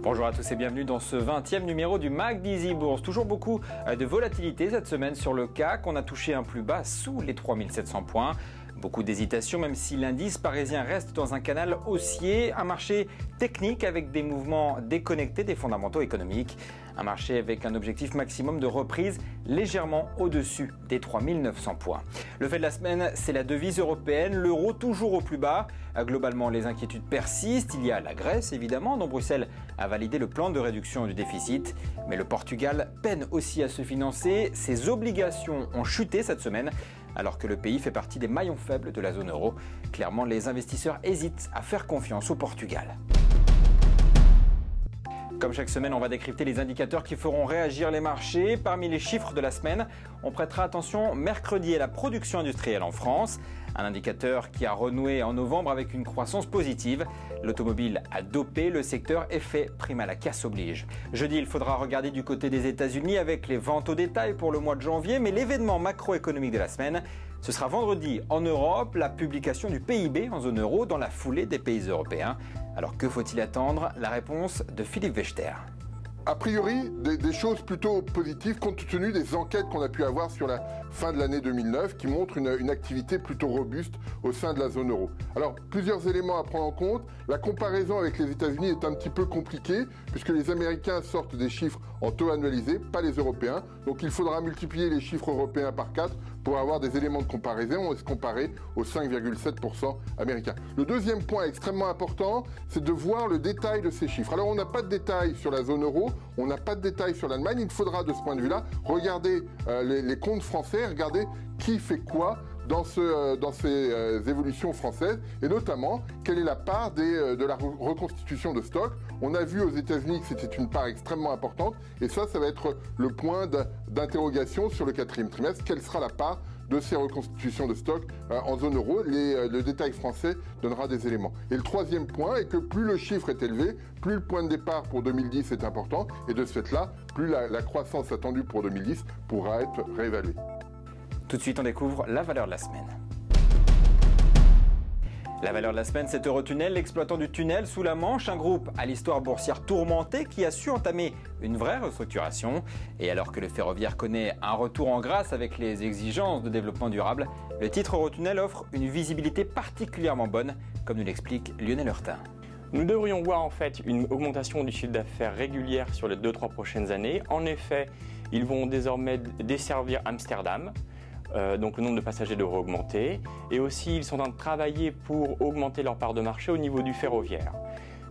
Bonjour à tous et bienvenue dans ce 20e numéro du MAG d'Easy Bourse. Toujours beaucoup de volatilité cette semaine sur le CAC. On a touché un plus bas sous les 3700 points. Beaucoup d'hésitation même si l'indice parisien reste dans un canal haussier. Un marché technique avec des mouvements déconnectés des fondamentaux économiques. Un marché avec un objectif maximum de reprise légèrement au-dessus des 3900 points. Le fait de la semaine, c'est la devise européenne, l'euro toujours au plus bas. Globalement, les inquiétudes persistent. Il y a la Grèce évidemment, dont Bruxelles a validé le plan de réduction du déficit. Mais le Portugal peine aussi à se financer. Ses obligations ont chuté cette semaine, alors que le pays fait partie des maillons faibles de la zone euro. Clairement, les investisseurs hésitent à faire confiance au Portugal. Comme chaque semaine, on va décrypter les indicateurs qui feront réagir les marchés. Parmi les chiffres de la semaine, on prêtera attention mercredi à la production industrielle en France. Un indicateur qui a renoué en novembre avec une croissance positive. L'automobile a dopé, le secteur effet prime à la casse oblige. Jeudi, il faudra regarder du côté des États-Unis avec les ventes au détail pour le mois de janvier. Mais l'événement macroéconomique de la semaine, ce sera vendredi en Europe, la publication du PIB en zone euro dans la foulée des pays européens. Alors que faut-il attendre? La réponse de Philippe Wechter. A priori, des choses plutôt positives compte tenu des enquêtes qu'on a pu avoir sur la fin de l'année 2009 qui montrent une activité plutôt robuste au sein de la zone euro. Alors, plusieurs éléments à prendre en compte. La comparaison avec les États-Unis est un petit peu compliquée puisque les Américains sortent des chiffres en taux annualisé, pas les Européens. Donc, il faudra multiplier les chiffres européens par 4 pour avoir des éléments de comparaison. On va se comparer aux 5,7% américains. Le deuxième point extrêmement important, c'est de voir le détail de ces chiffres. Alors, on n'a pas de détails sur la zone euro. On n'a pas de détails sur l'Allemagne. Il faudra, de ce point de vue-là, regarder les comptes français, regarder qui fait quoi dans ces évolutions françaises, et notamment, quelle est la part de la reconstitution de stock. On a vu aux États-Unis que c'était une part extrêmement importante, et ça va être le point d'interrogation sur le quatrième trimestre. Quelle sera la part de ces reconstitutions de stock en zone euro? Le détail français donnera des éléments. Et le troisième point est que plus le chiffre est élevé, plus le point de départ pour 2010 est important, et de ce fait-là, plus la croissance attendue pour 2010 pourra être réévaluée. Tout de suite, on découvre la valeur de la semaine. La valeur de la semaine, c'est Eurotunnel, l'exploitant du tunnel sous la Manche, un groupe à l'histoire boursière tourmentée qui a su entamer une vraie restructuration. Et alors que le ferroviaire connaît un retour en grâce avec les exigences de développement durable, le titre Eurotunnel offre une visibilité particulièrement bonne, comme nous l'explique Lionel Heurtin. Nous devrions voir en fait une augmentation du chiffre d'affaires régulière sur les 2-3 prochaines années. En effet, ils vont désormais desservir Amsterdam. Donc le nombre de passagers devrait augmenter, et aussi ils sont en train de travailler pour augmenter leur part de marché au niveau du ferroviaire.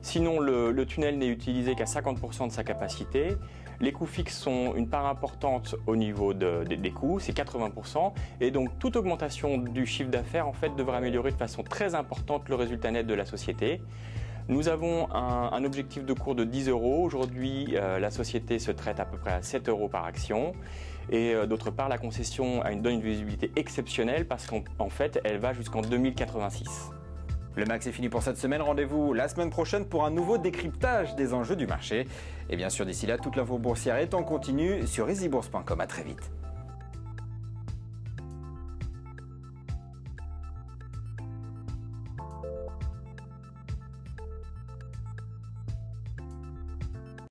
Sinon le tunnel n'est utilisé qu'à 50% de sa capacité. Les coûts fixes sont une part importante au niveau des coûts, c'est 80%, et donc toute augmentation du chiffre d'affaires en fait devrait améliorer de façon très importante le résultat net de la société. Nous avons un objectif de cours de 10 €. Aujourd'hui, la société se traite à peu près à 7 € par action. Et d'autre part, la concession donne une visibilité exceptionnelle parce qu'en fait, elle va jusqu'en 2086. Le max est fini pour cette semaine. Rendez-vous la semaine prochaine pour un nouveau décryptage des enjeux du marché. Et bien sûr, d'ici là, toute l'info boursière est en continu sur easybourse.com. À très vite.